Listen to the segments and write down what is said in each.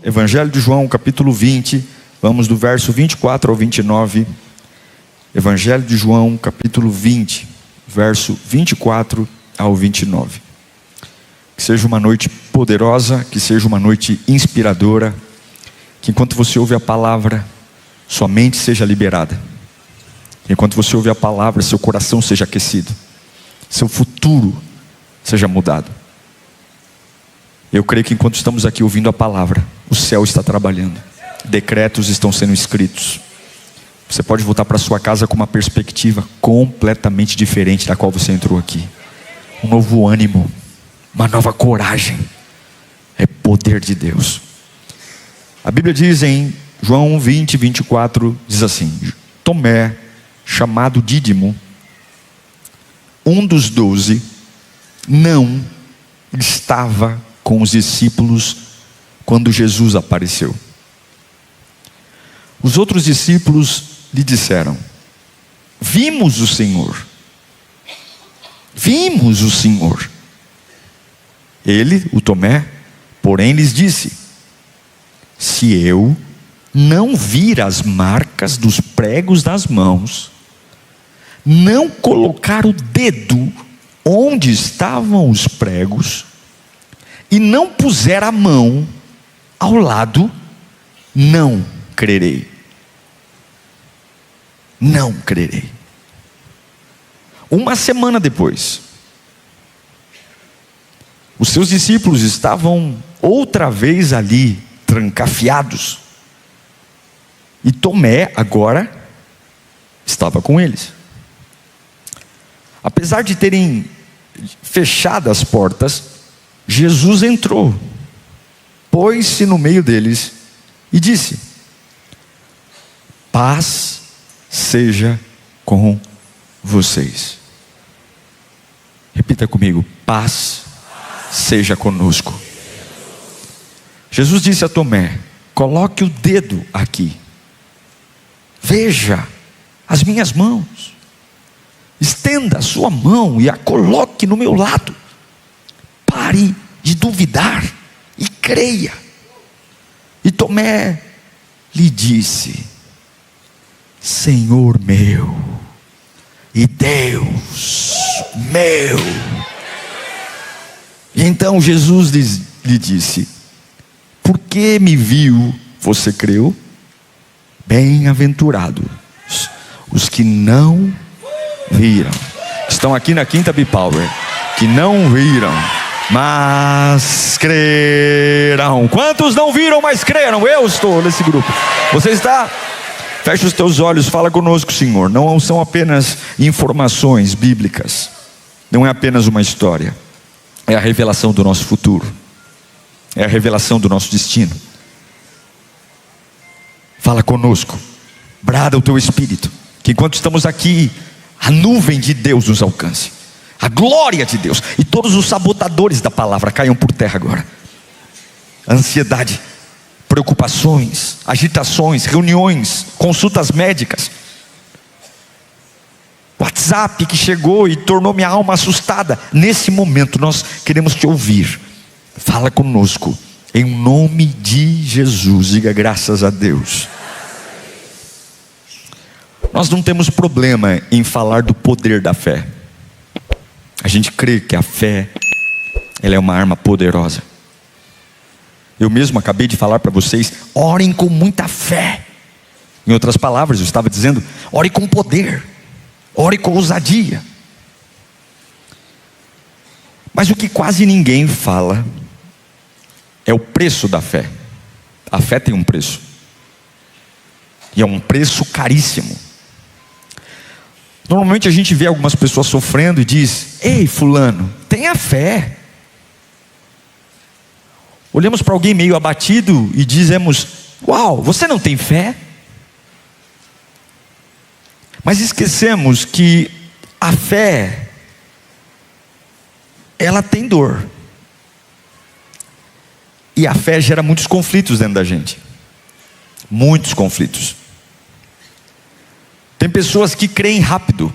Evangelho de João, capítulo 20, vamos do verso 24 ao 29. Evangelho de João, capítulo 20, verso 24 ao 29. Que seja uma noite poderosa, que seja uma noite inspiradora, que enquanto você ouve a palavra, sua mente seja liberada. Enquanto você ouve a palavra, seu coração seja aquecido, seu futuro seja mudado. Eu creio que enquanto estamos aqui ouvindo a palavra, o céu está trabalhando, decretos estão sendo escritos. Você pode voltar para sua casa com uma perspectiva completamente diferente da qual você entrou aqui. Um novo ânimo, uma nova coragem. É poder de Deus. A Bíblia diz em João 20, 24, diz assim: Tomé, chamado Dídimo, um dos 12, não estava com os discípulos quando Jesus apareceu. Os outros discípulos lhe disseram: vimos o Senhor. Vimos o Senhor. Ele, o Tomé, porém lhes disse: se eu não vir as marcas dos pregos nas mãos, não colocar o dedo onde estavam os pregos, e não puser a mão ao lado, não crerei. Não crerei. Uma semana depois, os seus discípulos estavam outra vez ali, trancafiados, e Tomé agora estava com eles. Apesar de terem fechado as portas, Jesus entrou, pôs-se no meio deles e disse: paz seja com vocês. Repita comigo: paz seja conosco. Jesus disse a Tomé: coloque o dedo aqui, veja as minhas mãos, estenda a sua mão e a coloque no meu lado. Pare de duvidar e creia. E Tomé lhe disse: Senhor meu e Deus meu. E então Jesus lhe disse: por que me viu, você creu? Bem-aventurados os que não viram. Estão aqui na Quinta B-Power, que não viram, mas crerão. Quantos não viram, mas creram? Eu estou nesse grupo. Você está? Feche os teus olhos, fala conosco, Senhor. Não são apenas informações bíblicas, não é apenas uma história, é a revelação do nosso futuro, é a revelação do nosso destino. Fala conosco, brada o teu Espírito, que enquanto estamos aqui, a nuvem de Deus nos alcance, a glória de Deus, e todos os sabotadores da palavra caiam por terra agora. Ansiedade, preocupações, agitações, reuniões, consultas médicas, WhatsApp que chegou e tornou minha alma assustada. Nesse momento nós queremos te ouvir. Fala conosco, em nome de Jesus. Diga graças a Deus. Nós não temos problema em falar do poder da fé. A gente crê que a fé, ela é uma arma poderosa. Eu mesmo acabei de falar para vocês: orem com muita fé. Em outras palavras, eu estava dizendo: ore com poder, ore com ousadia. Mas o que quase ninguém fala é o preço da fé. A fé tem um preço, e é um preço caríssimo. Normalmente a gente vê algumas pessoas sofrendo e diz: ei, fulano, tenha fé. Olhamos para alguém meio abatido e dizemos: uau, você não tem fé? Mas esquecemos que a fé, ela tem dor, e a fé gera muitos conflitos dentro da gente. Muitos conflitos. Tem pessoas que creem rápido,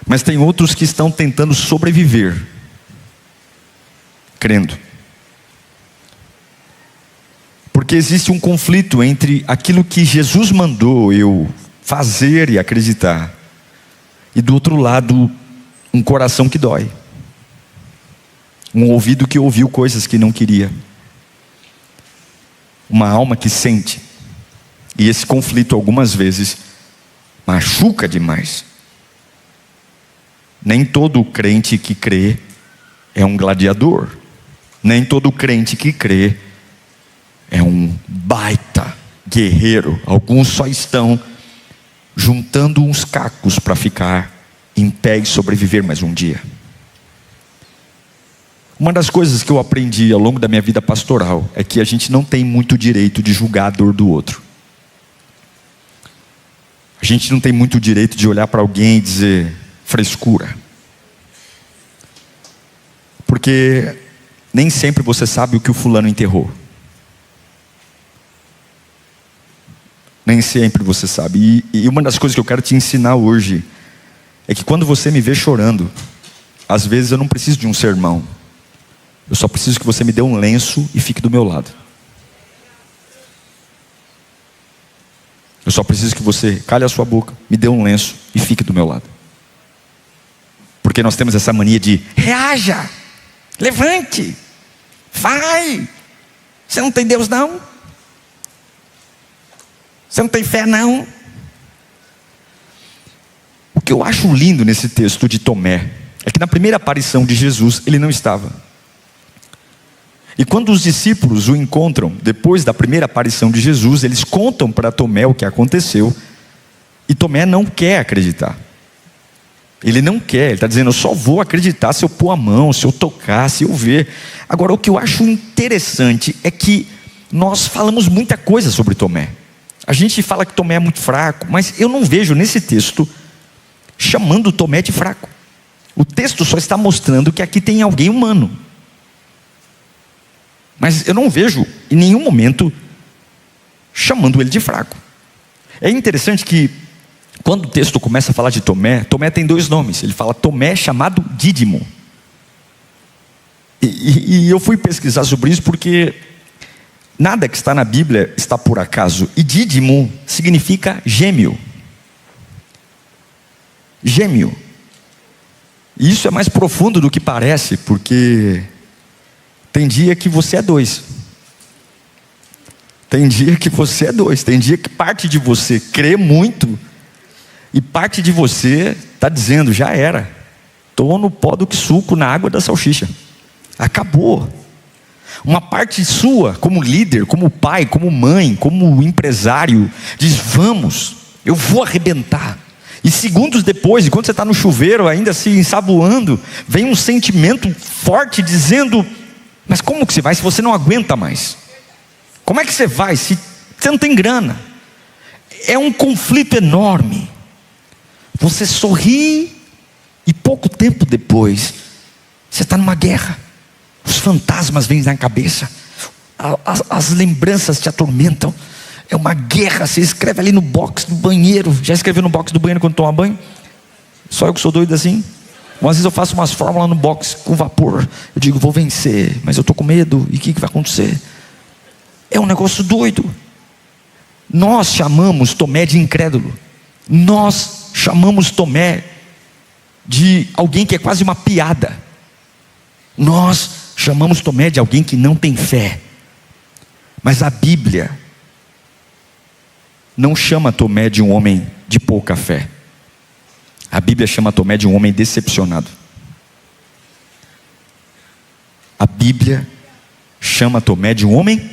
mas tem outros que estão tentando sobreviver crendo. Porque existe um conflito entre aquilo que Jesus mandou eu fazer e acreditar, e do outro lado, um coração que dói, um ouvido que ouviu coisas que não queria, uma alma que sente. E esse conflito algumas vezes machuca demais. Nem todo crente que crê é um gladiador. Nem todo crente que crê é um baita guerreiro. Alguns só estão juntando uns cacos para ficar em pé e sobreviver mais um dia. Uma das coisas que eu aprendi ao longo da minha vida pastoral é que a gente não tem muito direito de julgar a dor do outro. A gente não tem muito direito de olhar para alguém e dizer frescura. Porque nem sempre você sabe o que o fulano enterrou. Nem sempre você sabe. E uma das coisas que eu quero te ensinar hoje é que quando você me vê chorando, às vezes eu não preciso de um sermão. Eu só preciso que você me dê um lenço e fique do meu lado. Eu só preciso que você cale a sua boca, me dê um lenço e fique do meu lado. Porque nós temos essa mania de reaja, levante, vai. Você não tem Deus não? Você não tem fé não? O que eu acho lindo nesse texto de Tomé é que na primeira aparição de Jesus ele não estava. E quando os discípulos o encontram depois da primeira aparição de Jesus, eles contam para Tomé o que aconteceu, e Tomé não quer acreditar. Ele não quer, ele está dizendo, eu só vou acreditar se eu pôr a mão, se eu tocar, se eu ver. Agora o que eu acho interessante é que nós falamos muita coisa sobre Tomé. A gente fala que Tomé é muito fraco, mas eu não vejo nesse texto chamando Tomé de fraco. O texto só está mostrando que aqui tem alguém humano. Mas eu não vejo em nenhum momento chamando ele de fraco. É interessante que quando o texto começa a falar de Tomé, Tomé tem dois nomes. Ele fala Tomé chamado Dídimo. E eu fui pesquisar sobre isso porque nada que está na Bíblia está por acaso. E Dídimo significa gêmeo. Gêmeo. E isso é mais profundo do que parece, porque tem dia que você é dois. Tem dia que você é dois. Tem dia que parte de você crê muito e parte de você está dizendo, já era. Estou no pó do que suco na água da salsicha. Acabou. Uma parte sua, como líder, como pai, como mãe, como empresário, diz, vamos, eu vou arrebentar. E segundos depois, enquanto você está no chuveiro, ainda se ensaboando, vem um sentimento forte dizendo, mas como que você vai se você não aguenta mais? Como é que você vai se você não tem grana? É um conflito enorme. Você sorri e pouco tempo depois você está numa guerra. Os fantasmas vêm na cabeça, as lembranças te atormentam. É uma guerra. Você escreve ali no box do banheiro. Já escreveu no box do banheiro quando toma banho? Só eu que sou doido assim? Às vezes eu faço umas fórmulas no box com vapor. Eu digo, vou vencer, mas eu estou com medo. E o que vai acontecer? É um negócio doido. Nós chamamos Tomé de incrédulo. Nós chamamos Tomé de alguém que é quase uma piada. Nós chamamos Tomé de alguém que não tem fé. Mas a Bíblia não chama Tomé de um homem de pouca fé. A Bíblia chama Tomé de um homem decepcionado. A Bíblia chama Tomé de um homem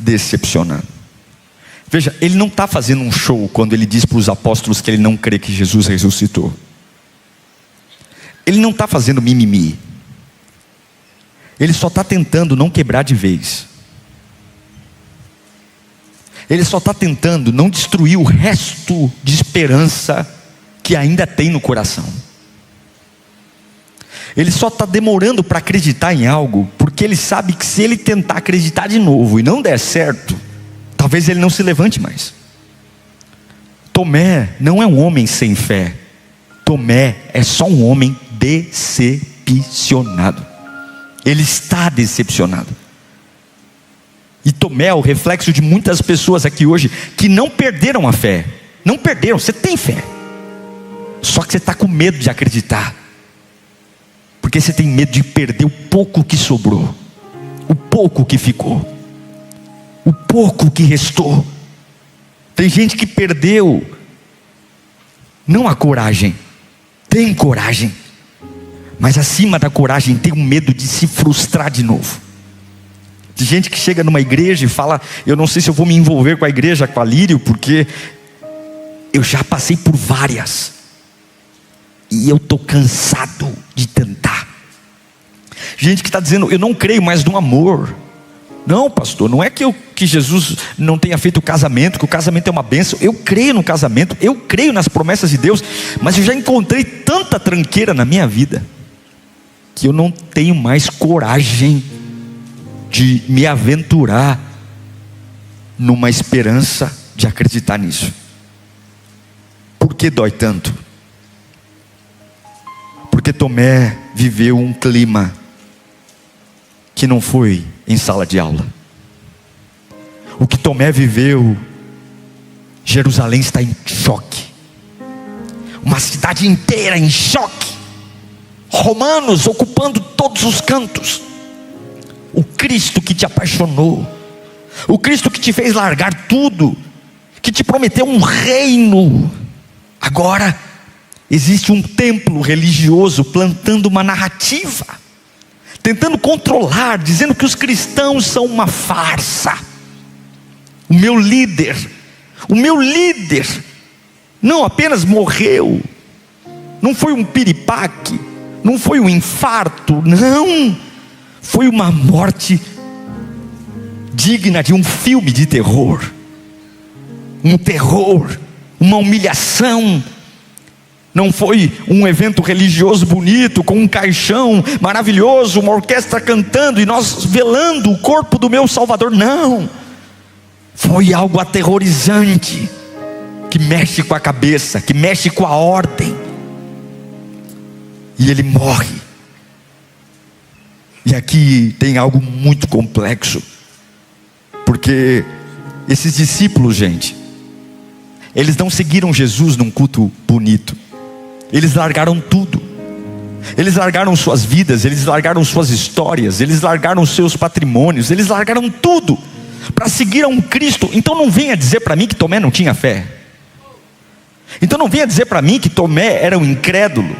decepcionado. Veja, ele não está fazendo um show quando ele diz para os apóstolos que ele não crê que Jesus ressuscitou. Ele não está fazendo mimimi. Ele só está tentando não quebrar de vez. Ele só está tentando não destruir o resto de esperança que ainda tem no coração. Ele só está demorando para acreditar em algo, porque ele sabe que se ele tentar acreditar de novo e não der certo, talvez ele não se levante mais. Tomé não é um homem sem fé. Tomé é só um homem decepcionado. Ele está decepcionado. E Tomé é o reflexo de muitas pessoas aqui hoje que não perderam a fé. Não perderam, você tem fé. Só que você está com medo de acreditar. Porque você tem medo de perder o pouco que sobrou, o pouco que ficou, o pouco que restou. Tem gente que perdeu, não a coragem, tem coragem, mas acima da coragem tem um medo de se frustrar de novo. Tem gente que chega numa igreja e fala: eu não sei se eu vou me envolver com a igreja, com a Lírio, porque eu já passei por várias, e eu estou cansado de tentar. Gente que está dizendo: eu não creio mais no amor. Não, pastor, não é que Jesus não tenha feito o casamento, que o casamento é uma bênção. Eu creio no casamento, eu creio nas promessas de Deus, mas eu já encontrei tanta tranqueira na minha vida, que eu não tenho mais coragem de me aventurar numa esperança de acreditar nisso. Por que dói tanto? Porque Tomé viveu um clima que não foi em sala de aula. O que Tomé viveu, Jerusalém está em choque, uma cidade inteira em choque, romanos ocupando todos os cantos. O Cristo que te apaixonou, o Cristo que te fez largar tudo, que te prometeu um reino, agora existe um templo religioso plantando uma narrativa, tentando controlar, dizendo que os cristãos são uma farsa. O meu líder não apenas morreu, não foi um piripaque, não foi um infarto, não, foi uma morte digna de um filme de terror. Um terror, uma humilhação. Não foi um evento religioso bonito, com um caixão maravilhoso, uma orquestra cantando e nós velando o corpo do meu Salvador. Não, foi algo aterrorizante, que mexe com a cabeça, que mexe com a ordem. E ele morre. E aqui tem algo muito complexo, porque esses discípulos, gente, eles não seguiram Jesus num culto bonito. Eles largaram tudo. Eles largaram suas vidas, eles largaram suas histórias, eles largaram seus patrimônios, eles largaram tudo para seguir a um Cristo. Então não venha dizer para mim que Tomé não tinha fé. Então não venha dizer para mim que Tomé era um incrédulo,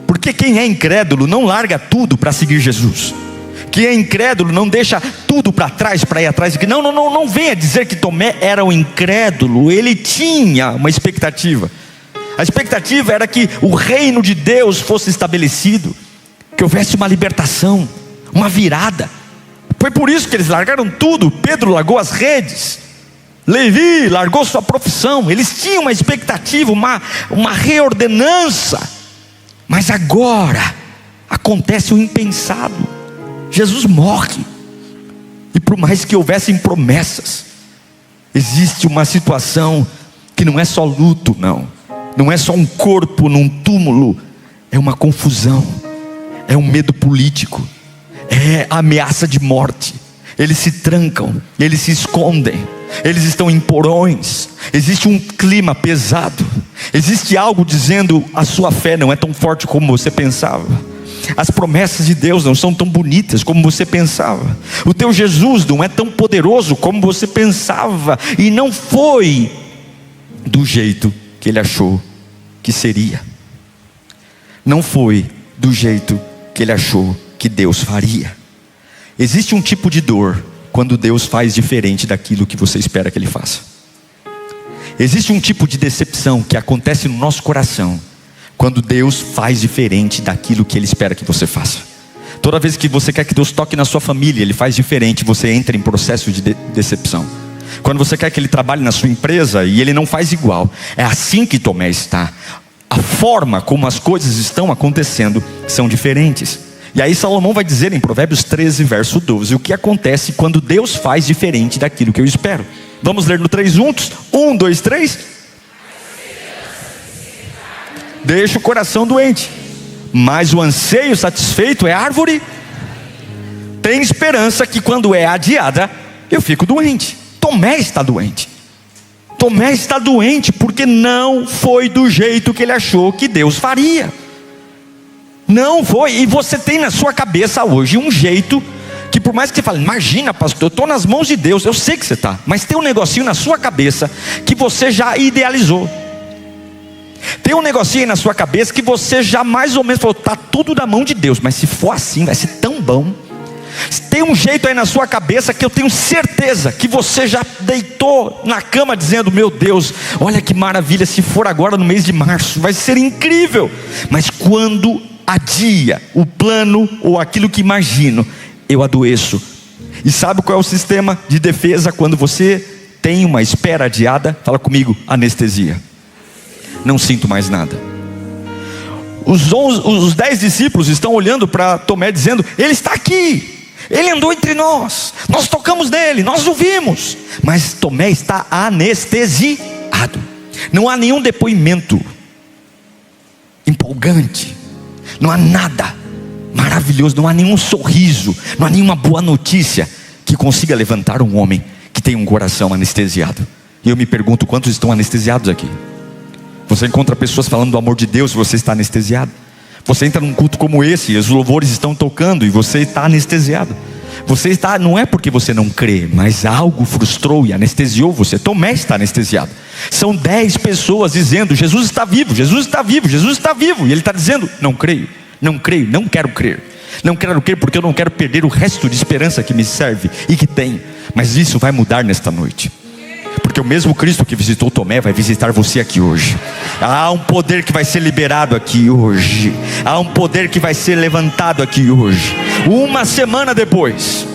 porque quem é incrédulo não larga tudo para seguir Jesus. Quem é incrédulo não deixa tudo para trás para ir atrás. Não venha dizer que Tomé era um incrédulo. Ele tinha uma expectativa. A expectativa era que o reino de Deus fosse estabelecido, que houvesse uma libertação, uma virada. Foi por isso que eles largaram tudo. Pedro largou as redes, Levi largou sua profissão. Eles tinham uma expectativa, uma reordenança. Mas agora acontece o impensado. Jesus morre. E por mais que houvessem promessas, existe uma situação que não é só luto, não é só um corpo num túmulo, é uma confusão, é um medo político, é ameaça de morte. Eles se trancam, eles se escondem, eles estão em porões. Existe um clima pesado, existe algo dizendo: a sua fé não é tão forte como você pensava, as promessas de Deus não são tão bonitas como você pensava, o teu Jesus não é tão poderoso como você pensava. E não foi do jeito que ele achou que seria, não foi do jeito que ele achou que Deus faria. Existe um tipo de dor quando Deus faz diferente daquilo que você espera que Ele faça. Existe um tipo de decepção que acontece no nosso coração quando Deus faz diferente daquilo que Ele espera que você faça. Toda vez que você quer que Deus toque na sua família, Ele faz diferente, você entra em processo de decepção. Quando você quer que Ele trabalhe na sua empresa e Ele não faz igual, é assim que Tomé está. A forma como as coisas estão acontecendo são diferentes. E aí Salomão vai dizer em Provérbios 13, verso 12, o que acontece quando Deus faz diferente daquilo que eu espero. Vamos ler no 3 juntos? 1, 2, 3. Deixa o coração doente, mas o anseio satisfeito é árvore. tem esperança que quando é adiada, eu fico doente. Tomé está doente. Tomé está doente porque não foi do jeito que ele achou que Deus faria. Não foi. E você tem na sua cabeça hoje um jeito que, por mais que você fale, imagina pastor, eu estou nas mãos de Deus, eu sei que você está, mas tem um negocinho na sua cabeça que você já idealizou. Tem um negocinho aí na sua cabeça que você já mais ou menos falou, está tudo na mão de Deus, mas se for assim vai ser tão bom. Tem um jeito aí na sua cabeça que eu tenho certeza que você já deitou na cama dizendo, meu Deus, olha que maravilha, se for agora no mês de março, vai ser incrível. Mas quando adia o plano ou aquilo que imagino, eu adoeço. E sabe qual é o sistema de defesa quando você tem uma espera adiada? Fala comigo, anestesia. Não sinto mais nada. Os 10 discípulos estão olhando para Tomé dizendo, ele está aqui, ele andou entre nós, nós tocamos nele, nós o vimos. Mas Tomé está anestesiado. Não há nenhum depoimento empolgante, não há nada maravilhoso, não há nenhum sorriso, não há nenhuma boa notícia que consiga levantar um homem que tem um coração anestesiado. E eu me pergunto, quantos estão anestesiados aqui? Você encontra pessoas falando do amor de Deus e você está anestesiado. Você entra num culto como esse e os louvores estão tocando e você está anestesiado. Você está, não é porque você não crê, mas algo frustrou e anestesiou você. Tomé está anestesiado. São 10 pessoas dizendo, Jesus está vivo, Jesus está vivo, Jesus está vivo. E ele está dizendo, não creio, não creio, não quero crer. Não quero crer porque eu não quero perder o resto de esperança que me serve e que tem. Mas isso vai mudar nesta noite. Porque o mesmo Cristo que visitou Tomé vai visitar você aqui hoje. Há um poder que vai ser liberado aqui hoje. Há um poder que vai ser levantado aqui hoje. Uma semana depois,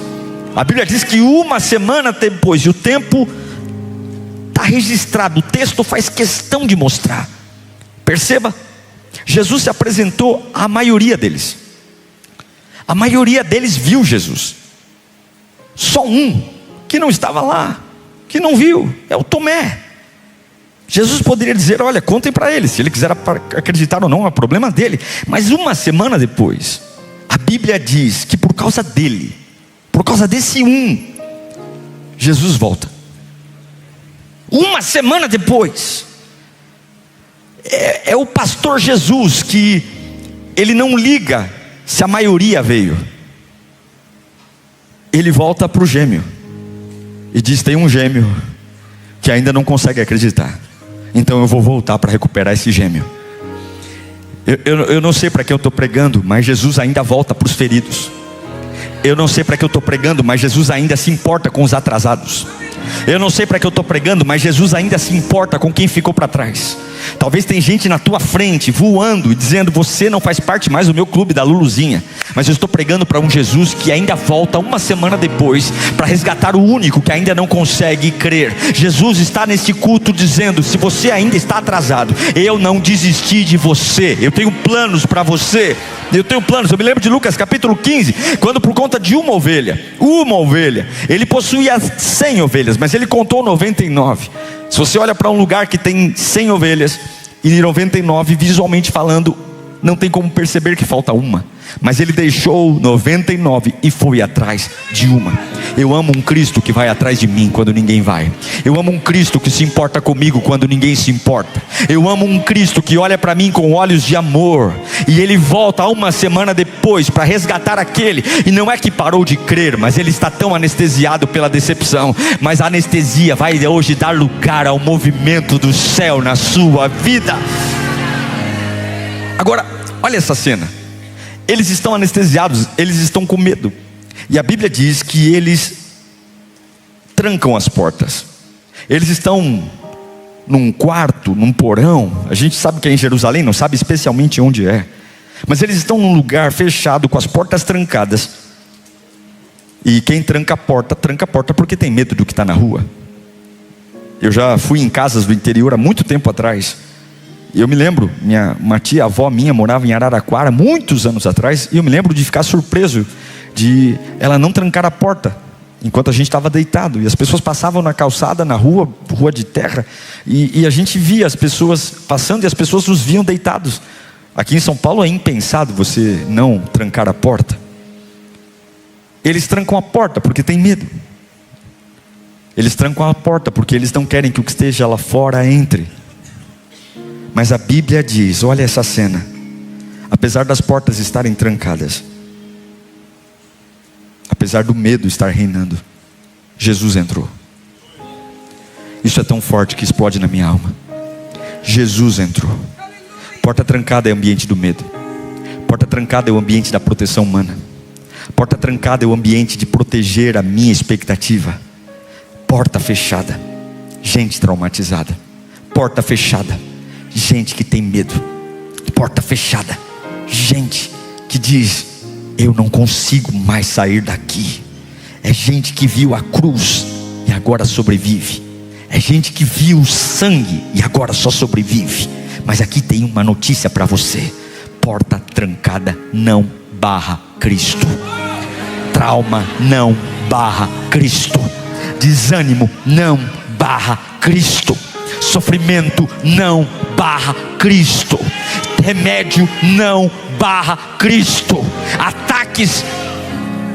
a Bíblia diz que uma semana depois, e o tempo está registrado, o texto faz questão de mostrar. Perceba, Jesus se apresentou à maioria deles. A maioria deles viu Jesus. Só um que não estava lá, que não viu, é o Tomé. Jesus poderia dizer, olha, contem para ele, se ele quiser acreditar ou não, é problema dele. Mas uma semana depois, a Bíblia diz que por causa dele, por causa desse um, Jesus volta. Uma semana depois, é o pastor Jesus que ele não liga se a maioria veio. Ele volta para o gêmeo e diz, tem um gêmeo que ainda não consegue acreditar, então eu vou voltar para recuperar esse gêmeo. Eu não sei para que eu estou pregando, mas Jesus ainda volta para os feridos. Eu não sei para que eu estou pregando, mas Jesus ainda se importa com os atrasados. Eu não sei para que eu estou pregando, mas Jesus ainda se importa com quem ficou para trás. Talvez tem gente na tua frente voando e dizendo, você não faz parte mais do meu clube da Luluzinha. Mas eu estou pregando para um Jesus que ainda volta uma semana depois para resgatar o único que ainda não consegue crer. Jesus está nesse culto dizendo, se você ainda está atrasado, eu não desisti de você. Eu tenho planos para você. Eu tenho planos. Eu me lembro de Lucas capítulo 15, quando por conta de uma ovelha, ele possuía 100 ovelhas, mas ele contou 99. Se você olha para um lugar que tem 100 ovelhas e 99, visualmente falando, não tem como perceber que falta uma. Mas ele deixou 99 e foi atrás de uma. Eu amo um Cristo que vai atrás de mim quando ninguém vai. Eu amo um Cristo que se importa comigo quando ninguém se importa. Eu amo um Cristo que olha para mim com olhos de amor. E ele volta uma semana depois para resgatar aquele. E não é que parou de crer, mas ele está tão anestesiado pela decepção. Mas a anestesia vai hoje dar lugar ao movimento do céu na sua vida. Agora, olha essa cena. Eles estão anestesiados, eles estão com medo. E a Bíblia diz que eles trancam as portas. Eles estão num quarto, num porão. A gente sabe que é em Jerusalém, não sabe especialmente onde é. Mas eles estão num lugar fechado, com as portas trancadas. E quem tranca a porta porque tem medo do que está na rua. Eu já fui em casas do interior há muito tempo atrás. Eu me lembro, uma tia-avó minha morava em Araraquara, muitos anos atrás, e eu me lembro de ficar surpreso de ela não trancar a porta, enquanto a gente estava deitado, e as pessoas passavam na calçada, na rua de terra, e a gente via as pessoas passando, e as pessoas nos viam deitados. Aqui em São Paulo é impensado você não trancar a porta. Eles trancam a porta porque tem medo. Eles trancam a porta porque eles não querem que o que esteja lá fora entre. Mas a Bíblia diz, olha essa cena, apesar das portas estarem trancadas, apesar do medo estar reinando, Jesus entrou. Isso é tão forte que explode na minha alma. Jesus entrou. Porta trancada é o ambiente do medo. Porta trancada é o ambiente da proteção humana. Porta trancada é o ambiente de proteger a minha expectativa. Porta fechada, gente traumatizada. Porta fechada, gente que tem medo. Porta fechada, gente que diz, eu não consigo mais sair daqui. É gente que viu a cruz e agora sobrevive. É gente que viu o sangue e agora só sobrevive. Mas aqui tem uma notícia para você: porta trancada não barra Cristo. Trauma não barra Cristo. Desânimo não barra Cristo. Sofrimento não barra Cristo. Remédio não barra Cristo. Ataques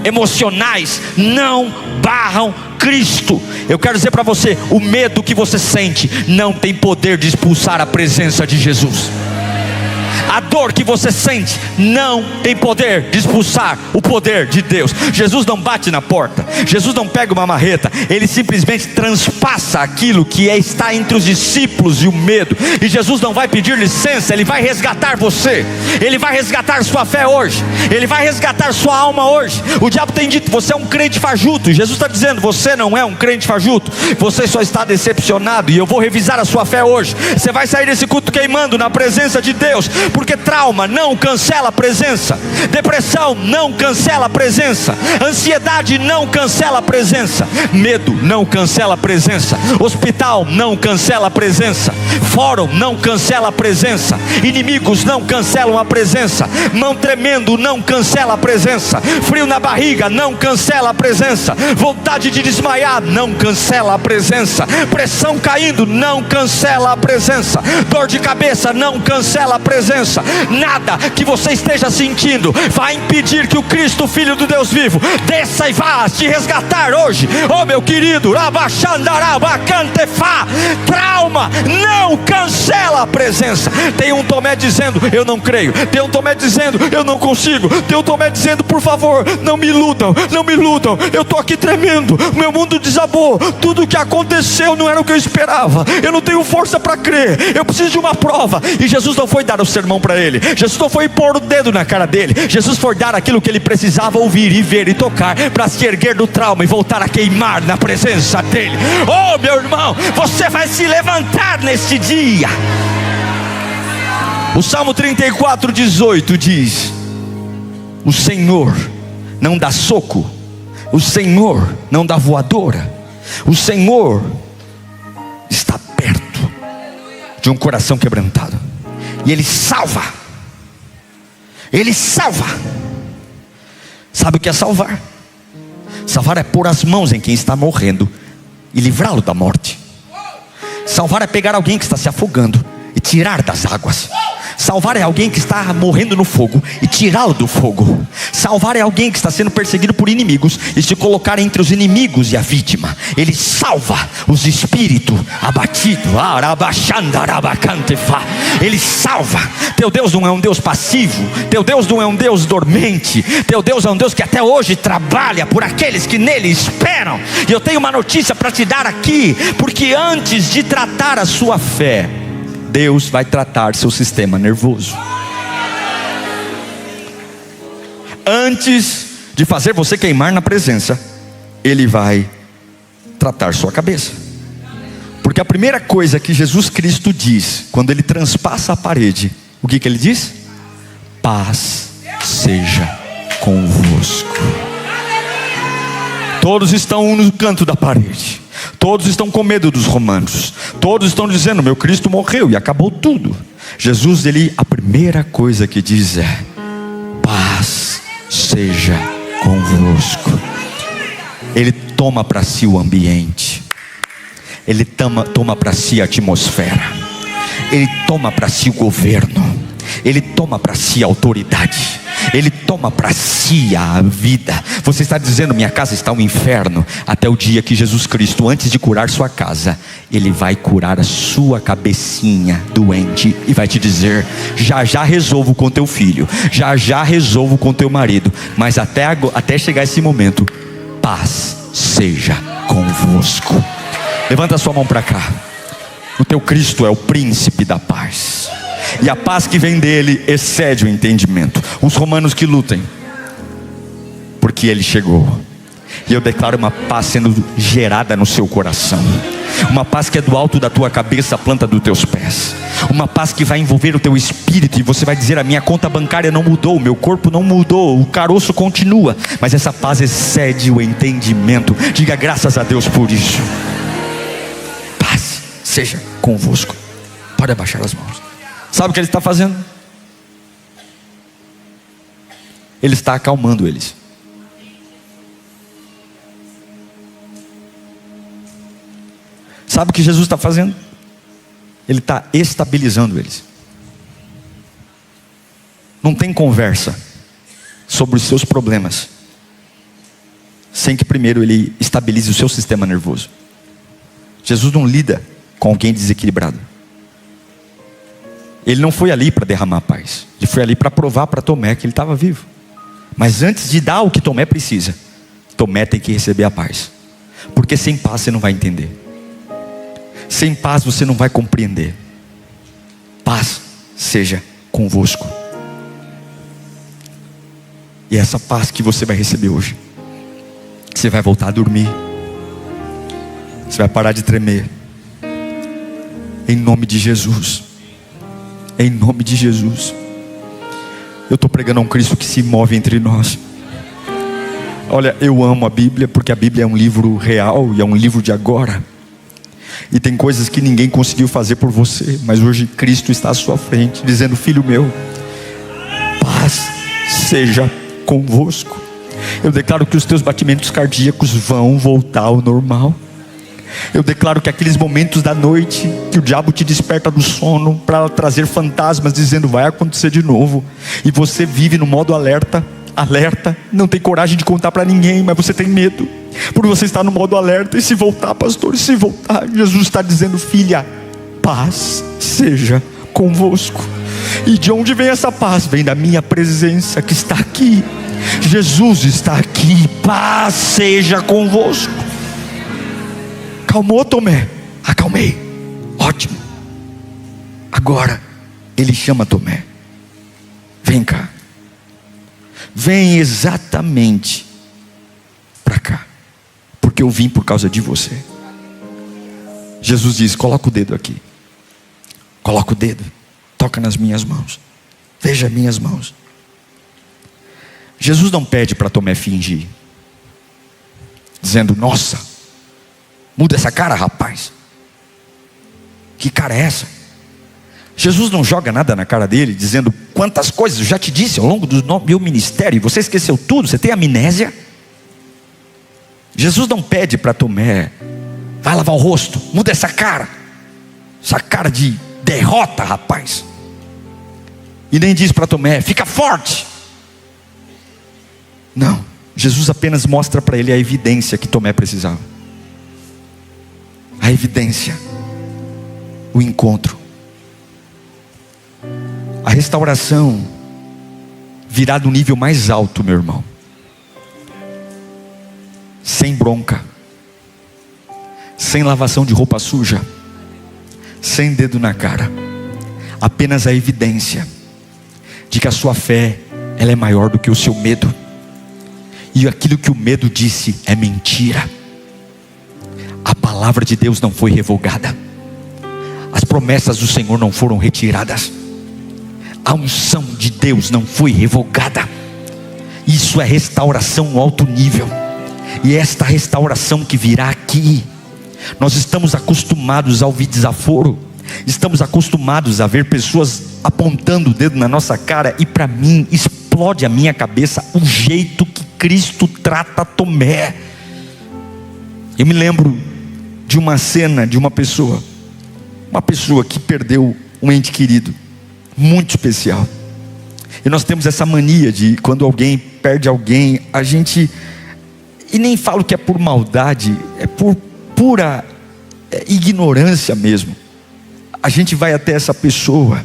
emocionais não barram Cristo. Eu quero dizer para você, o medo que você sente não tem poder de expulsar a presença de Jesus. A dor que você sente não tem poder de expulsar o poder de Deus. Jesus não bate na porta, Jesus não pega uma marreta, Ele simplesmente transpassa aquilo que está entre os discípulos e o medo. E Jesus não vai pedir licença, Ele vai resgatar você. Ele vai resgatar sua fé hoje. Ele vai resgatar sua alma hoje. O diabo tem dito, você é um crente fajuto. Jesus está dizendo, você não é um crente fajuto. Você só está decepcionado. E eu vou revisar a sua fé hoje. Você vai sair desse culto queimando na presença de Deus. Porque trauma não cancela a presença. Depressão não cancela a presença. Ansiedade não cancela a presença. Medo não cancela a presença. Hospital não cancela a presença. Fórum não cancela a presença. Inimigos não cancelam a presença. Mão tremendo não cancela a presença. Frio na barriga não cancela a presença. Vontade de desmaiar não cancela a presença. Pressão caindo não cancela a presença. Dor de cabeça não cancela a presença. Nada que você esteja sentindo vai impedir que o Cristo, Filho do Deus vivo, desça e vá te resgatar hoje. Oh meu querido, trauma não cancela a presença. Tem um Tomé dizendo, eu não creio. Tem um Tomé dizendo, eu não consigo. Tem um Tomé dizendo, por favor, não me iludam, não me iludam. Eu estou aqui tremendo, meu mundo desabou. Tudo o que aconteceu não era o que eu esperava. Eu não tenho força para crer. Eu preciso de uma prova. E Jesus não foi dar o sermão para ele. Jesus não foi pôr o dedo na cara dele. Jesus foi dar aquilo que ele precisava ouvir e ver e tocar, para se erguer do trauma e voltar a queimar na presença dele. Oh meu irmão, você vai se levantar neste dia. O Salmo 34:18 diz: o Senhor não dá soco, o Senhor não dá voadora, o Senhor está perto de um coração quebrantado. E Ele salva. Ele salva. Sabe o que é salvar? Salvar é pôr as mãos em quem está morrendo e livrá-lo da morte. Salvar é pegar alguém que está se afogando e tirar das águas. Salvar é alguém que está morrendo no fogo e tirá-lo do fogo. Salvar é alguém que está sendo perseguido por inimigos e se colocar entre os inimigos e a vítima. Ele salva os espíritos abatidos. Ele salva. Teu Deus não é um Deus passivo. Teu Deus não é um Deus dormente. Teu Deus é um Deus que até hoje trabalha por aqueles que nele esperam. E eu tenho uma notícia para te dar aqui, porque antes de tratar a sua fé, Deus vai tratar seu sistema nervoso. Antes de fazer você queimar na presença, Ele vai tratar sua cabeça. Porque a primeira coisa que Jesus Cristo diz, quando Ele transpassa a parede, o que Ele diz? Paz seja convosco. Todos estão no canto da parede. Todos estão com medo dos romanos. Todos estão dizendo, meu Cristo morreu e acabou tudo. Jesus, a primeira coisa que diz é: paz seja convosco. Ele toma para si o ambiente. Ele toma para si a atmosfera. Ele toma para si o governo. Ele toma para si a autoridade. Ele toma para si a vida. Você está dizendo: minha casa está um inferno. Até o dia que Jesus Cristo, antes de curar sua casa, Ele vai curar a sua cabecinha doente e vai te dizer: já já resolvo com teu filho, já já resolvo com teu marido, mas até chegar esse momento, paz seja convosco. Levanta a sua mão para cá. O teu Cristo é o príncipe da paz, e a paz que vem dele excede o entendimento. Os romanos que lutem, porque ele chegou. E eu declaro uma paz sendo gerada no seu coração, uma paz que é do alto da tua cabeça à planta dos teus pés, uma paz que vai envolver o teu espírito, e você vai dizer: a minha conta bancária não mudou, o meu corpo não mudou, o caroço continua, mas essa paz excede o entendimento. Diga graças a Deus por isso. Paz seja convosco. Pode abaixar as mãos. Sabe o que ele está fazendo? Ele está acalmando eles. Sabe o que Jesus está fazendo? Ele está estabilizando eles. Não tem conversa sobre os seus problemas sem que primeiro ele estabilize o seu sistema nervoso. Jesus não lida com alguém desequilibrado. Ele não foi ali para derramar paz. Ele foi ali para provar para Tomé que ele estava vivo. Mas antes de dar o que Tomé precisa, Tomé tem que receber a paz. Porque sem paz você não vai entender. Sem paz você não vai compreender. Paz seja convosco. E essa paz que você vai receber hoje, você vai voltar a dormir. Você vai parar de tremer. Em nome de Jesus. Em nome de Jesus. Eu estou pregando a um Cristo que se move entre nós. Olha, eu amo a Bíblia, porque a Bíblia é um livro real e é um livro de agora. E tem coisas que ninguém conseguiu fazer por você, mas hoje Cristo está à sua frente, dizendo: filho meu, paz seja convosco. Eu declaro que os teus batimentos cardíacos vão voltar ao normal. Eu declaro que aqueles momentos da noite que o diabo te desperta do sono para trazer fantasmas dizendo vai acontecer de novo, e você vive no modo alerta, não tem coragem de contar para ninguém, mas você tem medo, por você estar no modo alerta. E se voltar, pastor, se voltar, Jesus está dizendo: filha, paz seja convosco. E de onde vem essa paz? Vem da minha presença que está aqui. Jesus está aqui. Paz seja convosco. Calmou, Tomé? Acalmei. Ótimo. Agora ele chama Tomé. Vem cá. Vem exatamente para cá, porque eu vim por causa de você. Jesus diz: coloca o dedo aqui. Coloca o dedo. Toca nas minhas mãos. Veja minhas mãos. Jesus não pede para Tomé fingir, dizendo: nossa, muda essa cara, rapaz. Que cara é essa? Jesus não joga nada na cara dele, dizendo: quantas coisas eu já te disse ao longo do meu ministério, e você esqueceu tudo, você tem amnésia? Jesus não pede para Tomé: vai lavar o rosto, muda essa cara de derrota, rapaz. E nem diz para Tomé: fica forte. Não, Jesus apenas mostra para ele a evidência que Tomé precisava. A evidência, o encontro. A restauração virá do nível mais alto, meu irmão. Sem bronca, sem lavação de roupa suja, sem dedo na cara. Apenas a evidência de que a sua fé, ela é maior do que o seu medo. E aquilo que o medo disse é mentira. A palavra de Deus não foi revogada. As promessas do Senhor não foram retiradas. A unção de Deus não foi revogada. Isso é restauração no alto nível. E é esta restauração que virá aqui. Nós estamos acostumados a ouvir desaforo. Estamos acostumados a ver pessoas apontando o dedo na nossa cara. E para mim explode a minha cabeça o jeito que Cristo trata Tomé. Eu me lembro de uma cena de uma pessoa que perdeu um ente querido muito especial. E nós temos essa mania de, quando alguém perde alguém, a gente, e nem falo que é por maldade, é por pura ignorância mesmo, a gente vai até essa pessoa,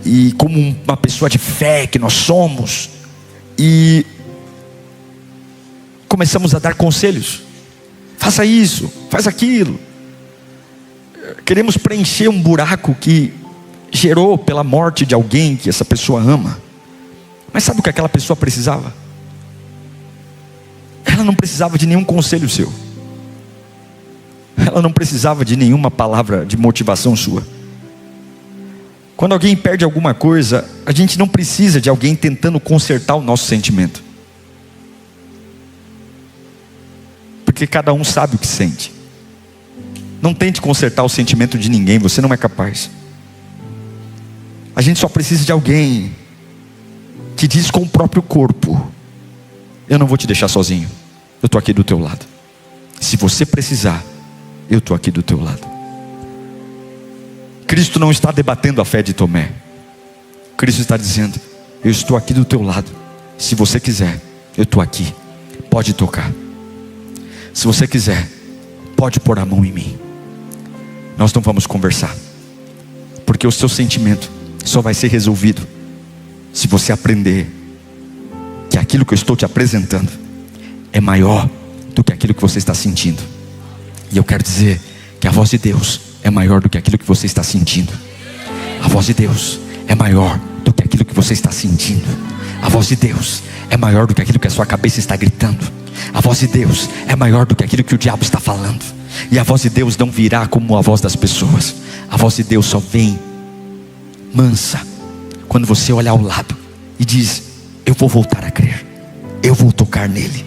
e como uma pessoa de fé que nós somos, e começamos a dar conselhos: faça isso, faz aquilo. Queremos preencher um buraco que gerou pela morte de alguém que essa pessoa ama. Mas sabe o que aquela pessoa precisava? Ela não precisava de nenhum conselho seu. Ela não precisava de nenhuma palavra de motivação sua. Quando alguém perde alguma coisa, a gente não precisa de alguém tentando consertar o nosso sentimento, porque cada um sabe o que sente. Não tente consertar o sentimento de ninguém, você não é capaz. A gente só precisa de alguém que diz com o próprio corpo: eu não vou te deixar sozinho, eu estou aqui do teu lado. Se você precisar, eu estou aqui do teu lado. Cristo não está debatendo a fé de Tomé. Cristo está dizendo: eu estou aqui do teu lado. Se você quiser, eu estou aqui, pode tocar. Se você quiser, pode pôr a mão em mim. Nós não vamos conversar, porque o seu sentimento só vai ser resolvido se você aprender que aquilo que eu estou te apresentando é maior do que aquilo que você está sentindo. E eu quero dizer que a voz de Deus é maior do que aquilo que você está sentindo. A voz de Deus é maior do que aquilo que você está sentindo. A voz de Deus é maior do que aquilo que a sua cabeça está gritando. A voz de Deus é maior do que aquilo que o diabo está falando. E a voz de Deus não virá como a voz das pessoas. A voz de Deus só vem mansa quando você olha ao lado e diz: eu vou voltar a crer, eu vou tocar nele,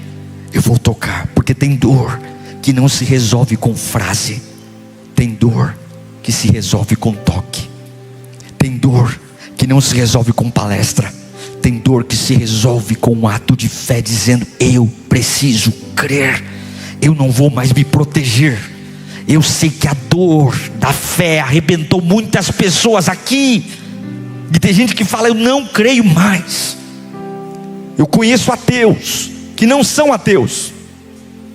eu vou tocar. Porque tem dor que não se resolve com frase, tem dor que se resolve com toque, tem dor que não se resolve com palestra, tem dor que se resolve com um ato de fé, dizendo: eu preciso crer, eu não vou mais me proteger. Eu sei que a dor da fé arrebentou muitas pessoas aqui, e tem gente que fala: eu não creio mais. Eu conheço ateus que não são ateus,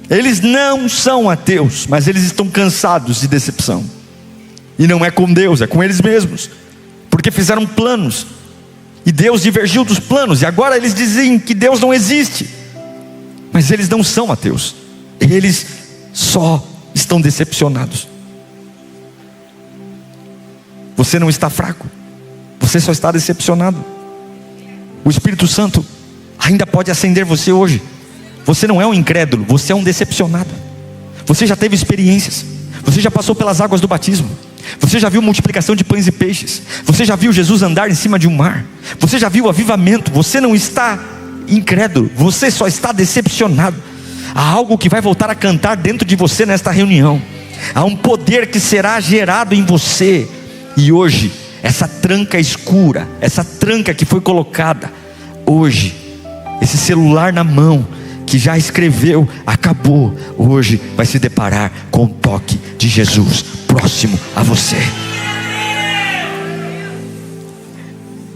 eles não são ateus, mas eles estão cansados de decepção. E não é com Deus, é com eles mesmos, porque fizeram planos e Deus divergiu dos planos, e agora eles dizem que Deus não existe. Mas eles não são ateus, eles só estão decepcionados. Você não está fraco, você só está decepcionado. O Espírito Santo ainda pode acender você hoje. Você não é um incrédulo, você é um decepcionado. Você já teve experiências, você já passou pelas águas do batismo, você já viu multiplicação de pães e peixes, você já viu Jesus andar em cima de um mar, você já viu avivamento. Você não está incrédulo, você só está decepcionado. Há algo que vai voltar a cantar dentro de você nesta reunião. Há um poder que será gerado em você. E hoje, essa tranca escura, essa tranca que foi colocada, hoje, esse celular na mão, que já escreveu, acabou, hoje vai se deparar com o toque de Jesus próximo a você.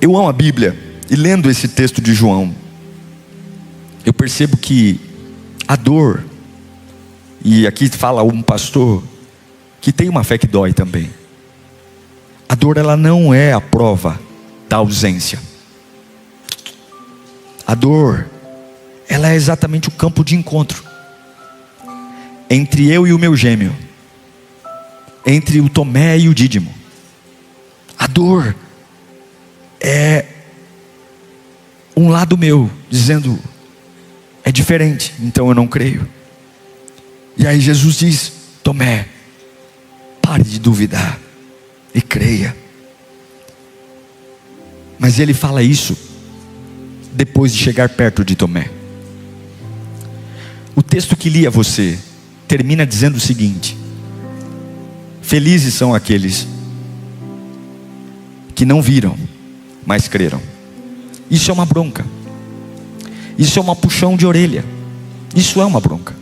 Eu amo a Bíblia, e lendo esse texto de João, eu percebo que a dor, e aqui fala um pastor que tem uma fé que dói também. A dor, ela não é a prova da ausência. A dor, ela é exatamente o campo de encontro entre eu e o meu gêmeo, entre o Tomé e o Dídimo. A dor é um lado meu dizendo: é diferente, então eu não creio. E aí Jesus diz: Tomé, pare de duvidar e creia. Mas ele fala isso depois de chegar perto de Tomé. O texto que li a você termina dizendo o seguinte: felizes são aqueles que não viram, mas creram. Isso é uma bronca, isso é uma puxão de orelha, isso é uma bronca.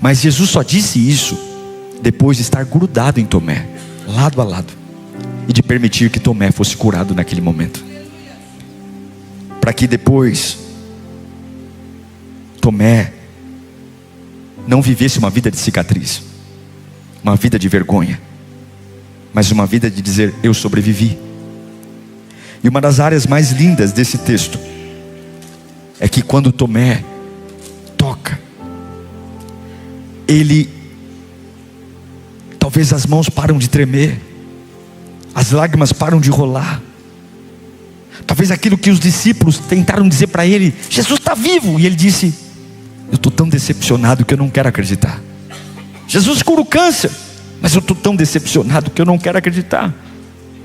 Mas Jesus só disse isso depois de estar grudado em Tomé, lado a lado, e de permitir que Tomé fosse curado naquele momento. para que depois Tomé não vivesse uma vida de cicatriz, uma vida de vergonha, mas uma vida de dizer: eu sobrevivi. E uma das áreas mais lindas desse texto é que quando Tomé toca, talvez as mãos param de tremer, as lágrimas param de rolar. Talvez aquilo que os discípulos tentaram dizer para ele: Jesus está vivo, e ele disse: eu estou tão decepcionado que eu não quero acreditar. Jesus cura o câncer, mas eu estou tão decepcionado que eu não quero acreditar.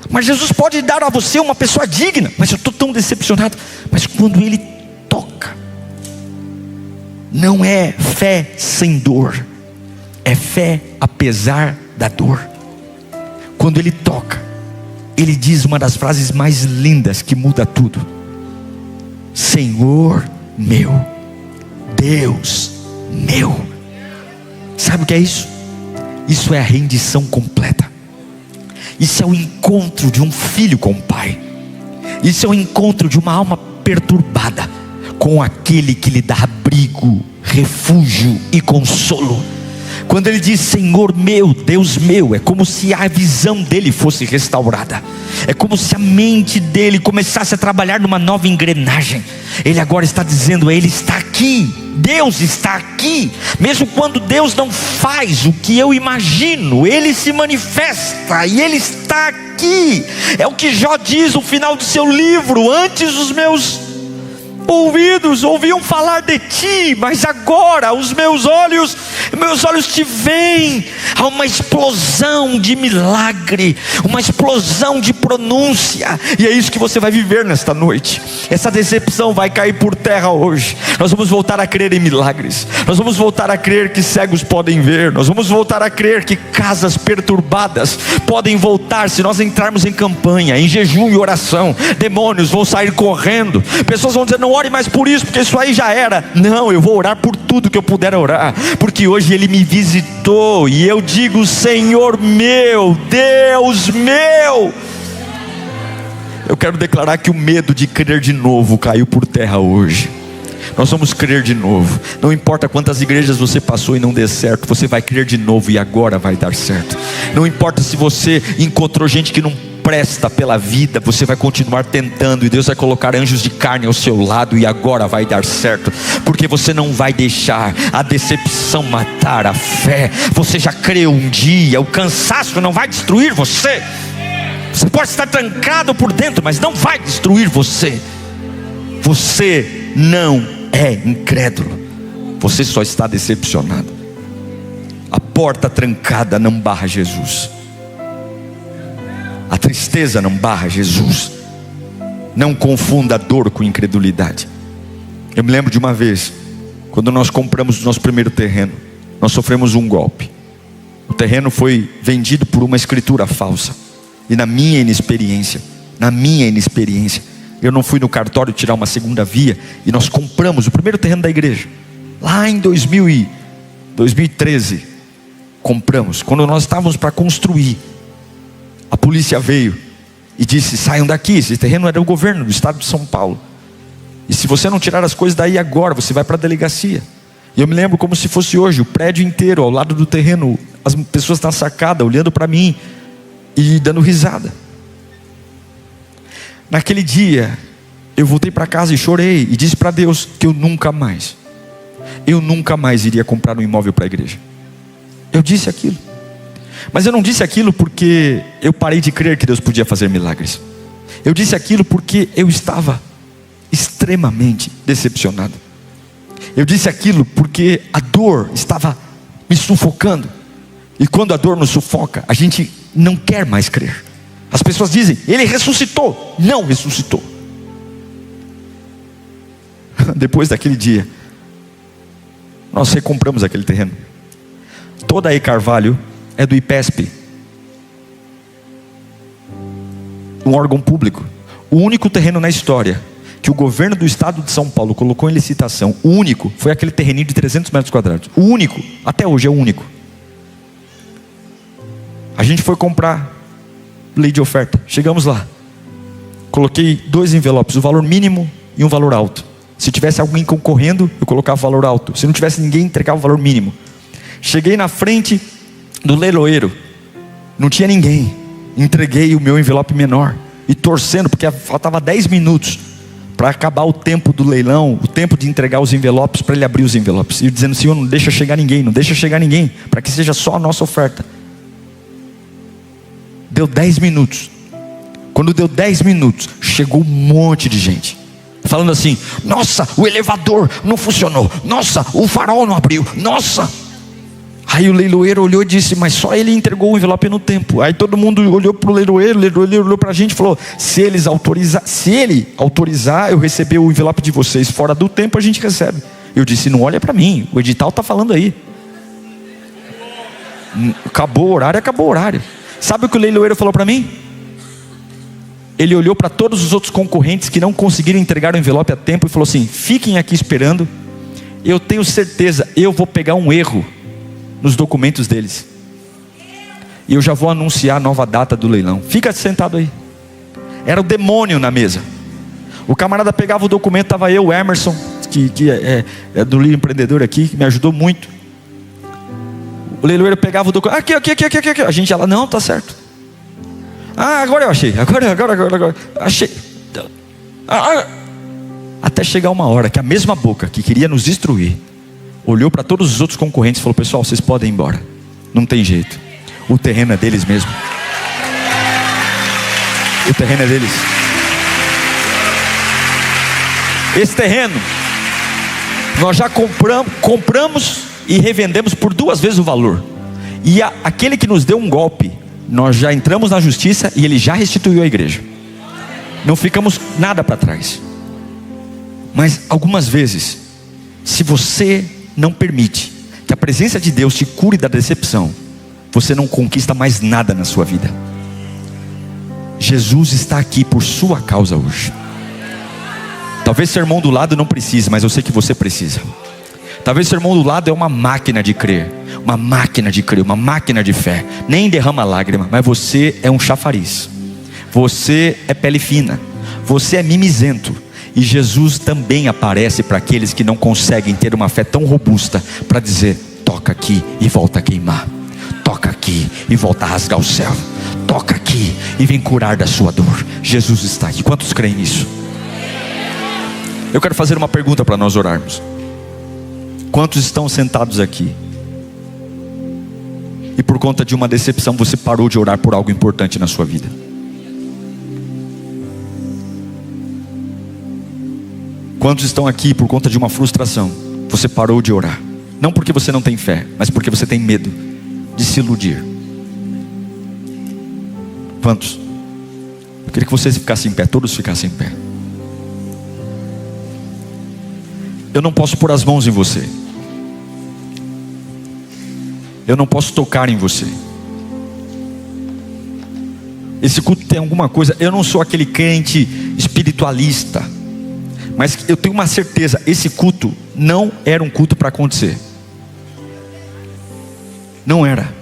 Mas Jesus pode dar a você uma pessoa digna, mas eu estou tão decepcionado. Mas quando ele toca, não é fé sem dor, é fé apesar da dor. Quando ele toca, ele diz uma das frases mais lindas que muda tudo: Senhor meu, Deus meu. Sabe o que é isso? Isso é a rendição completa. Isso é o encontro de um filho com o pai. Isso é o encontro de uma alma perturbada com aquele que lhe dá abrigo, refúgio e consolo. Quando ele diz Senhor meu, Deus meu, é como se a visão dele fosse restaurada. É como se a mente dele começasse a trabalhar numa nova engrenagem. Ele agora está dizendo: ele está aqui, Deus está aqui. Mesmo quando Deus não faz o que eu imagino, ele se manifesta e ele está aqui. É o que Jó diz no final do seu livro: antes os meus ouvidos ouviam falar de ti, mas agora os meus olhos te veem. Há uma explosão de milagre, uma explosão de pronúncia, e é isso que você vai viver nesta noite. Essa decepção vai cair por terra hoje. Nós vamos voltar a crer em milagres, nós vamos voltar a crer que cegos podem ver, nós vamos voltar a crer que casas perturbadas podem voltar se nós entrarmos em campanha, em jejum e oração. Demônios vão sair correndo, pessoas vão dizer: não ore mais por isso, porque isso aí já era. Não, eu vou orar por tudo que eu puder orar, porque hoje ele me visitou, e eu digo: Senhor meu, Deus meu. Eu quero declarar que o medo de crer de novo caiu por terra hoje. Nós vamos crer de novo. Não importa quantas igrejas você passou e não dê certo, você vai crer de novo e agora vai dar certo. Não importa se você encontrou gente que não presta pela vida, você vai continuar tentando, e Deus vai colocar anjos de carne ao seu lado, e agora vai dar certo, porque você não vai deixar a decepção matar a fé. Você já creu um dia, o cansaço não vai destruir você. Você pode estar trancado por dentro, mas não vai destruir você. Você não é incrédulo, você só está decepcionado. A porta trancada não barra Jesus, a tristeza não barra Jesus. Não confunda a dor com incredulidade. Eu me lembro de uma vez, quando nós compramos o nosso primeiro terreno, nós sofremos um golpe. O terreno foi vendido por uma escritura falsa. E na minha inexperiência, eu não fui no cartório tirar uma segunda via, e nós compramos o primeiro terreno da igreja, lá em 2013, compramos. Quando nós estávamos para construir, a polícia veio e disse: saiam daqui, esse terreno era do governo do estado de São Paulo, e se você não tirar as coisas daí agora, você vai para a delegacia. E eu me lembro como se fosse hoje, o prédio inteiro ao lado do terreno, as pessoas na sacada olhando para mim e dando risada. Naquele dia eu voltei para casa e chorei, e disse para Deus que eu nunca mais iria comprar um imóvel para a igreja. Eu disse aquilo, mas eu não disse aquilo porque eu parei de crer que Deus podia fazer milagres. Eu disse aquilo porque eu estava extremamente decepcionado. Eu disse aquilo porque a dor estava me sufocando, e quando a dor nos sufoca, a gente não quer mais crer. As pessoas dizem: ele ressuscitou. Não ressuscitou. Depois daquele dia, nós recompramos aquele terreno. Toda a Carvalho é do IPESP, um órgão público. O único terreno na história que o governo do estado de São Paulo colocou em licitação, o único, foi aquele terreninho de 300 metros quadrados. O único, até hoje é o único. A gente foi comprar, lei de oferta, chegamos lá, coloquei 2 envelopes, o valor mínimo e um valor alto. Se tivesse alguém concorrendo, eu colocava valor alto. Se não tivesse ninguém, entregava o valor mínimo. Cheguei na frente do leiloeiro, não tinha ninguém. Entreguei o meu envelope menor e torcendo, porque faltava 10 minutos para acabar o tempo do leilão, o tempo de entregar os envelopes, para ele abrir os envelopes. E dizendo: Senhor, não deixa chegar ninguém, não deixa chegar ninguém, para que seja só a nossa oferta. Deu 10 minutos. Quando deu 10 minutos, chegou um monte de gente falando assim: nossa, o elevador não funcionou, nossa, o farol não abriu, nossa. Aí o leiloeiro olhou e disse: mas só ele entregou o envelope no tempo. Aí todo mundo olhou para o leiloeiro olhou para a gente e falou: se ele autorizar eu receber o envelope de vocês fora do tempo, a gente recebe. Eu disse: não olha para mim, o edital está falando aí. Acabou o horário. Sabe o que o leiloeiro falou para mim? Ele olhou para todos os outros concorrentes que não conseguiram entregar o envelope a tempo e falou assim: fiquem aqui esperando, eu tenho certeza, eu vou pegar um erro nos documentos deles, e eu já vou anunciar a nova data do leilão. Fica sentado aí. Era o demônio na mesa. O camarada pegava o documento, estava eu, o Emerson, que é do Líder Empreendedor aqui, que me ajudou muito. O leiloeiro pegava o documento, aqui. A gente ia lá: não, tá certo. Agora eu achei, agora achei. Até chegar uma hora que a mesma boca que queria nos destruir olhou para todos os outros concorrentes e falou: pessoal, vocês podem ir embora, não tem jeito, o terreno é deles mesmo. O terreno é deles. Esse terreno nós já compramos e revendemos por 2 vezes o valor. E aquele que nos deu um golpe, nós já entramos na justiça e ele já restituiu a igreja. Não ficamos nada para trás. Mas algumas vezes, se você não permite que a presença de Deus te cure da decepção, você não conquista mais nada na sua vida. Jesus está aqui por sua causa hoje. Talvez seu irmão do lado não precise, mas eu sei que você precisa. Talvez seu irmão do lado é uma máquina de crer, uma máquina de fé, nem derrama lágrima, mas você é um chafariz, você é pele fina, você é mimizento. E Jesus também aparece para aqueles que não conseguem ter uma fé tão robusta para dizer: toca aqui e volta a queimar, toca aqui e volta a rasgar o céu, toca aqui e vem curar da sua dor. Jesus está aqui. Quantos creem nisso? Eu quero fazer uma pergunta para nós orarmos. Quantos estão sentados aqui e por conta de uma decepção você parou de orar por algo importante na sua vida? Quantos estão aqui por conta de uma frustração, você parou de orar? Não porque você não tem fé, mas porque você tem medo de se iludir. Quantos? Eu queria que vocês ficassem em pé, todos ficassem em pé. Eu não posso pôr as mãos em você, eu não posso tocar em você. Esse culto tem alguma coisa. Eu não sou aquele crente espiritualista, mas eu tenho uma certeza: esse culto não era um culto para acontecer. Não era.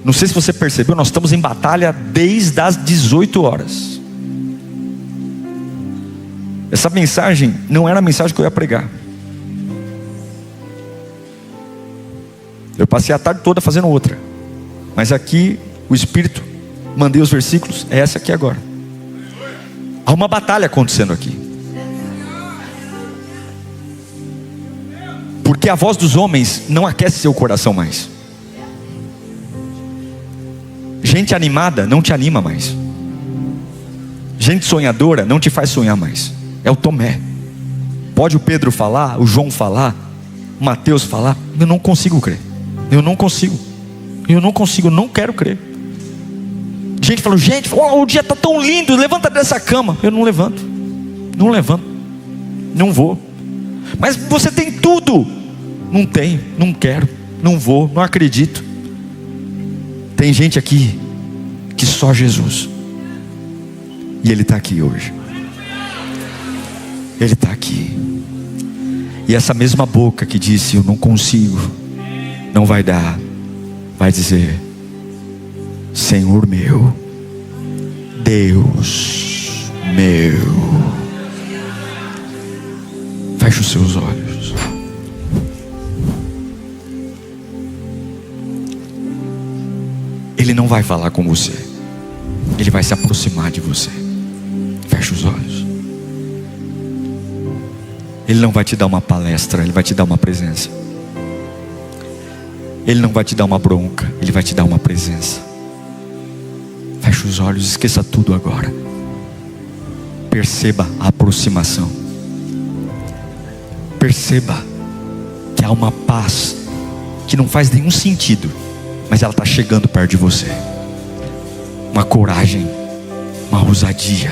Não sei se você percebeu, nós estamos em batalha desde as 18 horas. Essa mensagem não era a mensagem que eu ia pregar. Eu passei a tarde toda fazendo outra, mas aqui o Espírito, mandei os versículos, é essa aqui agora. Há uma batalha acontecendo aqui, porque a voz dos homens não aquece seu coração mais. Gente animada não te anima mais. Gente sonhadora não te faz sonhar mais. É o Tomé. Pode o Pedro falar, o João falar, o Mateus falar, eu não consigo crer. Eu não consigo, não quero crer. Gente falou: gente, o dia está tão lindo, levanta dessa cama. Eu não levanto, não vou. Mas você tem tudo. Não tenho, não quero, não vou, não acredito. Tem gente aqui que só Jesus, e Ele está aqui hoje. Ele está aqui. E essa mesma boca que disse: eu não consigo, não vai dar, vai dizer: Senhor meu, Deus meu. Feche os seus olhos. Ele não vai falar com você, Ele vai se aproximar de você. Feche os olhos. Ele não vai te dar uma palestra, Ele vai te dar uma presença. Ele não vai te dar uma bronca, Ele vai te dar uma presença. Feche os olhos, esqueça tudo agora. Perceba a aproximação. Perceba que há uma paz que não faz nenhum sentido, mas ela está chegando perto de você. Uma coragem, uma ousadia.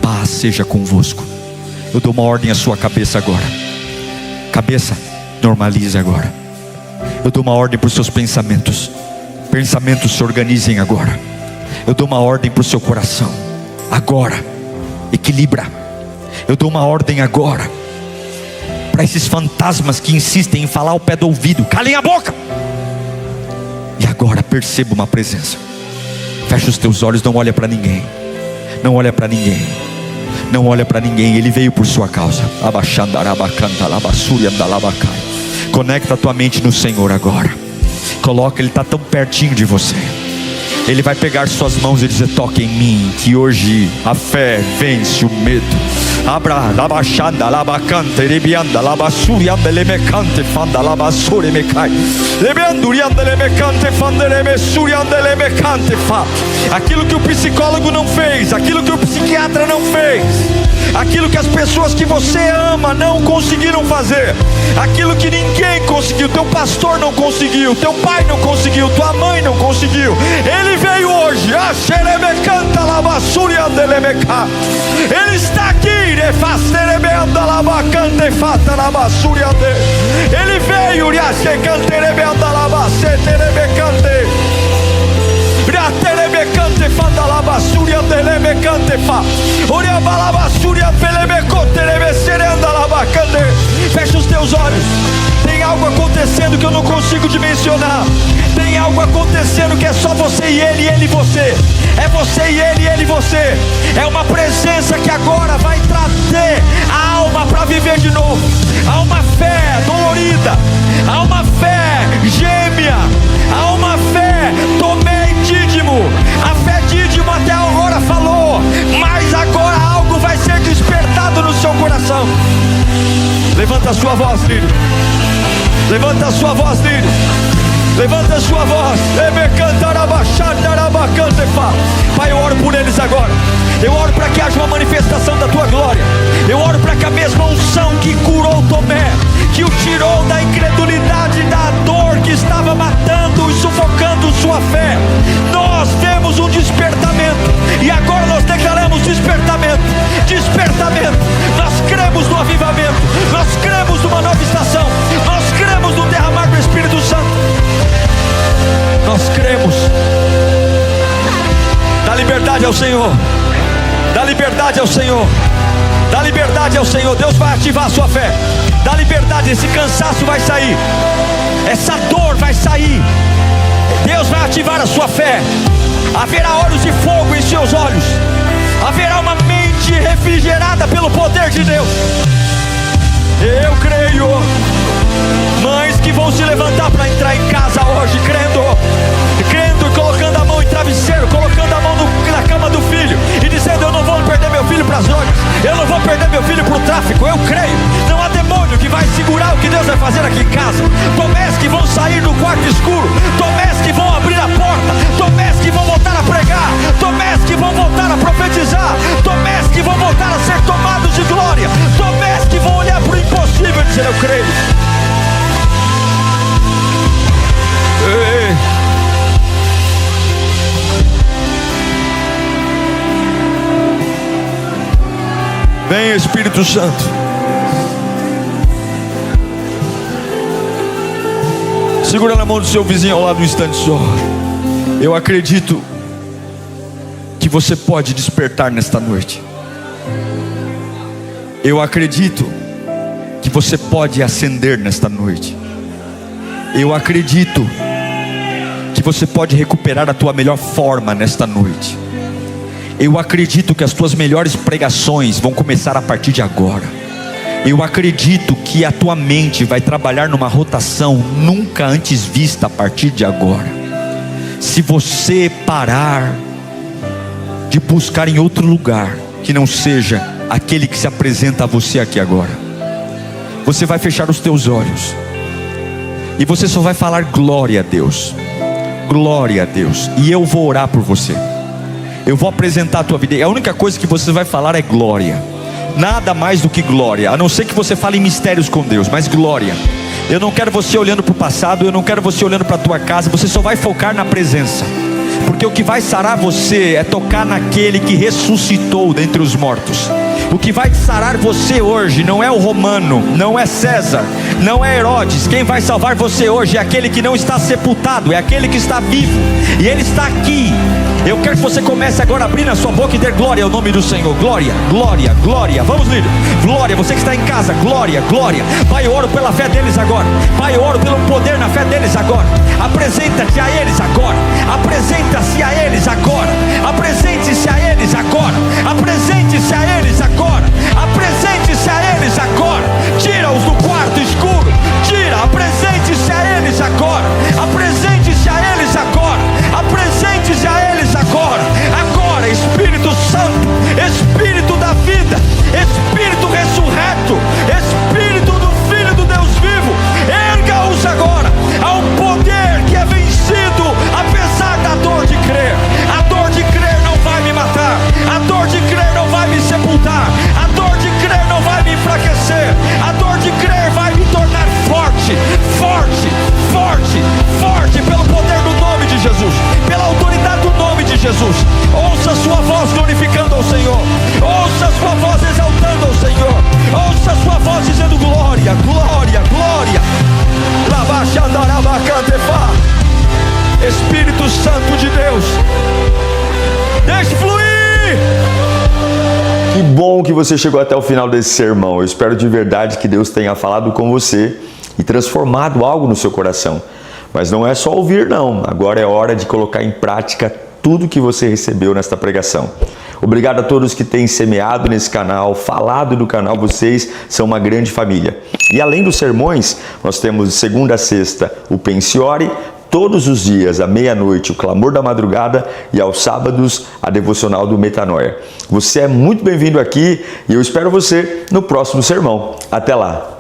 Paz seja convosco. Eu dou uma ordem à sua cabeça agora. Cabeça, normalize agora. Eu dou uma ordem para os seus pensamentos. Pensamentos, se organizem agora. Eu dou uma ordem para o seu coração. Agora, equilibra. Eu dou uma ordem agora para esses fantasmas que insistem em falar ao pé do ouvido. Calem a boca. E agora perceba uma presença. Fecha os teus olhos, não olha para ninguém. Não olha para ninguém. Não olha para ninguém. Ele veio por sua causa. Conecta a tua mente no Senhor agora. Coloca, Ele está tão pertinho de você. Ele vai pegar suas mãos e dizer: toque em mim, que hoje a fé vence o medo. Abra, labachanda, labacante, rebianda, labasurianda, lemecante, fanda, labasure, mecai. Lebeandurianda, lemecante, fanda, lemessurianda, lemecante, fa. Aquilo que o psicólogo não fez, aquilo que o psiquiatra não fez, aquilo que as pessoas que você ama não conseguiram fazer, aquilo que ninguém conseguiu, teu pastor não conseguiu, teu pai não conseguiu, tua mãe não conseguiu. Ele veio hoje. Ele está aqui. Ele veio. Fecha os teus olhos. Tem algo acontecendo que eu não consigo dimensionar. Tem algo acontecendo que é só você e ele e você. É você e ele e você. É uma presença que agora vai trazer a alma para viver de novo. Há uma fé dolorida, há uma fé gêmea, há uma fé Tomé e Dídimo. A fé Dídimo até agora falou, mas agora algo vai ser despertado no seu coração. Levanta a sua voz, lírio. Levanta a sua voz, lírio. Levanta a sua voz. Pai, eu oro por eles agora. Eu oro para que haja uma manifestação da tua glória. Eu oro para que a mesma unção que curou Tomé, que o tirou da incredulidade, da dor que estava matando e sufocando sua fé, nós temos um despertamento. E agora nós declaramos despertamento. Despertamento. Nós cremos no avivamento. Nós cremos numa nova estação. Nós cremos no derramar do Espírito Santo. Nós cremos. Dá liberdade ao Senhor. Dá liberdade ao Senhor. Dá liberdade ao Senhor. Deus vai ativar a sua fé. Dá liberdade. Esse cansaço vai sair. Essa dor vai sair. Deus vai ativar a sua fé. Haverá olhos de fogo em seus olhos. Haverá uma mente refrigerada pelo poder de Deus. Eu creio. Mães que vão se levantar para entrar em casa hoje, crendo e colocando a mão em travesseiro, colocando a mão na cama do filho e dizendo: eu não vou perder meu filho para as drogas, eu não vou perder meu filho para o tráfico. Eu creio. Não há demônio que vai segurar o que Deus vai fazer aqui em casa. Tomés que vão sair do quarto escuro, Tomés que vão abrir a porta, Tomés que vão voltar a pregar, Tomés que vão voltar a profetizar, Tomés que vão voltar a ser tomados de glória, Tomés que vão olhar para o impossível e dizer: eu creio. Ei. Vem, Espírito Santo. Segura na mão do seu vizinho ao lado um instante só. Eu acredito que você pode despertar nesta noite. Eu acredito que você pode acender nesta noite. Eu acredito que você pode recuperar a tua melhor forma nesta noite. Eu acredito que as tuas melhores pregações vão começar a partir de agora. Eu acredito que a tua mente vai trabalhar numa rotação nunca antes vista a partir de agora. Se você parar de buscar em outro lugar que não seja aquele que se apresenta a você aqui agora, você vai fechar os teus olhos e você só vai falar glória a Deus, glória a Deus. E eu vou orar por você, eu vou apresentar a tua vida, e a única coisa que você vai falar é glória, nada mais do que glória, a não ser que você fale em mistérios com Deus, mas glória. Eu não quero você olhando para o passado, eu não quero você olhando para a tua casa, você só vai focar na presença, porque o que vai sarar você é tocar naquele que ressuscitou dentre os mortos. O que vai sarar você hoje não é o romano, não é César, não é Herodes. Quem vai salvar você hoje é aquele que não está sepultado, é aquele que está vivo, e ele está aqui. Eu quero que você comece agora a abrir a sua boca e dar glória ao nome do Senhor. Glória, glória, glória. Vamos, líder. Glória, você que está em casa, glória, glória. Pai, eu oro pela fé deles agora. Pai, eu oro pelo poder na fé deles agora. Apresenta-te a eles agora. Apresenta-se a eles agora. Apresente-se a eles agora. Apresente-se a eles agora. Apresente-se a eles agora. Tira-os do quarto escuro. Tira, apresente-se a eles agora. Apresente-se a eles agora. Apresente-se a eles agora. Agora, Espírito Santo, Espírito da vida, Espírito ressurreto, Espírito do Filho do Deus vivo, erga-os agora ao poder que é vencido, apesar da dor de crer. A dor de crer não vai me matar, a dor de crer não vai me sepultar, a dor de crer não vai me enfraquecer, a dor de crer vai me tornar forte, forte, forte, forte, pelo poder do nome de Jesus, pela autoridade do nome de Jesus. Ouça a sua voz glorificando ao Senhor, ouça a sua voz exaltando ao Senhor, ouça a sua voz dizendo glória, glória, glória. Espírito Santo de Deus, deixe fluir. Que bom que você chegou até o final desse sermão. Eu espero de verdade que Deus tenha falado com você e transformado algo no seu coração. Mas não é só ouvir não, agora é hora de colocar em prática tudo que você recebeu nesta pregação. Obrigado a todos que têm semeado nesse canal, falado do canal, vocês são uma grande família. E além dos sermões, nós temos de segunda a sexta o Pensiore, todos os dias à meia-noite o Clamor da Madrugada e aos sábados a Devocional do Metanoia. Você é muito bem-vindo aqui e eu espero você no próximo sermão. Até lá!